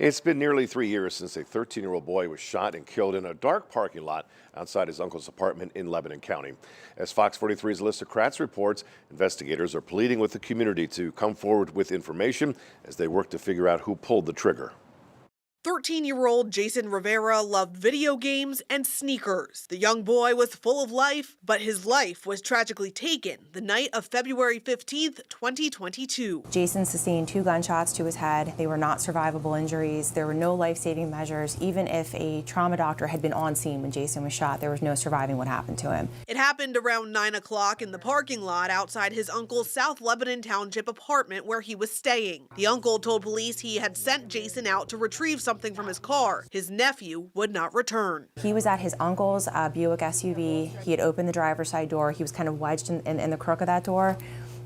It's been nearly 3 years since a 13-year-old boy was shot and killed in a dark parking lot outside his uncle's apartment in Lebanon County. As Fox 43's Alyssa Kratz reports, investigators are pleading with the community to come forward with information as they work to figure out who pulled the trigger. 13-year-old Jason Rivera loved video games and sneakers. The young boy was full of life, but his life was tragically taken the night of February 15th, 2022. Jason sustained 2 gunshots to his head. They were not survivable injuries. There were no life-saving measures. Even if a trauma doctor had been on scene when Jason was shot, there was no surviving what happened to him. It happened around 9 o'clock in the parking lot outside his uncle's South Lebanon Township apartment where he was staying. The uncle told police he had sent Jason out to retrieve something from his car. His nephew would not return. He was at his uncle's Buick SUV. He had opened the driver's side door. He was kind of wedged in the crook of that door.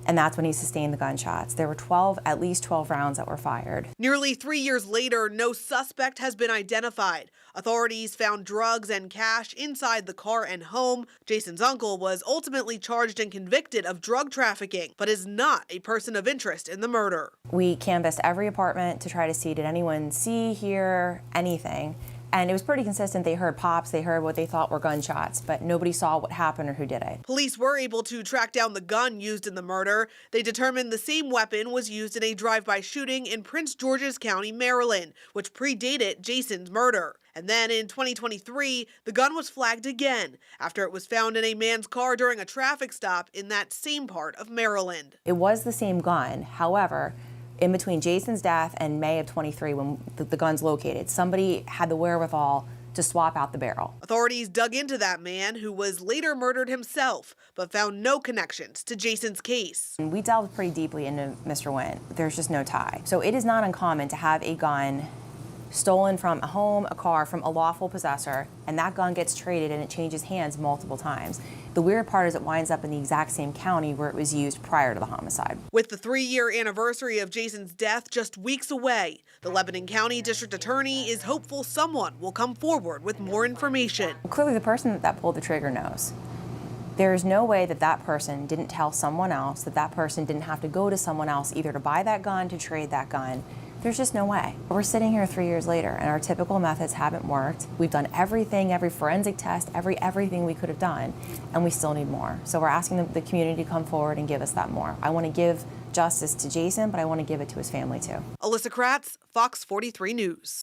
And that's when he sustained the gunshots. There were at least 12 rounds that were fired. Nearly 3 years later, no suspect has been identified. Authorities found drugs and cash inside the car and home. Jason's uncle was ultimately charged and convicted of drug trafficking, but is not a person of interest in the murder. We canvassed every apartment to try to see, did anyone see, hear, anything? And it was pretty consistent. They heard pops, they heard what they thought were gunshots, but nobody saw what happened or who did it. Police were able to track down the gun used in the murder. They determined the same weapon was used in a drive-by shooting in Prince George's County, Maryland, which predated Jason's murder. And then in 2023, the gun was flagged again after it was found in a man's car during a traffic stop in that same part of Maryland. It was the same gun. However, in between Jason's death and May of 23, when the gun's located, somebody had the wherewithal to swap out the barrel. Authorities dug into that man, who was later murdered himself, but found no connections to Jason's case. And we delved pretty deeply into Mr. Wynn. There's just no tie. So it is not uncommon to have a gun stolen from a home, a car, from a lawful possessor, and that gun gets traded and it changes hands multiple times. The weird part is it winds up in the exact same county where it was used prior to the homicide. With the 3-year anniversary of Jason's death just weeks away, the Lebanon County District Attorney is hopeful someone will come forward with more information. Clearly the person that pulled the trigger knows. There is no way that that person didn't tell someone else, that that person didn't have to go to someone else either to buy that gun, to trade that gun. There's just no way. We're sitting here 3 years later and our typical methods haven't worked. We've done everything, every forensic test, everything we could have done, and we still need more. So we're asking the community to come forward and give us that more. I want to give justice to Jason, but I want to give it to his family too. Alyssa Kratz, Fox 43 News.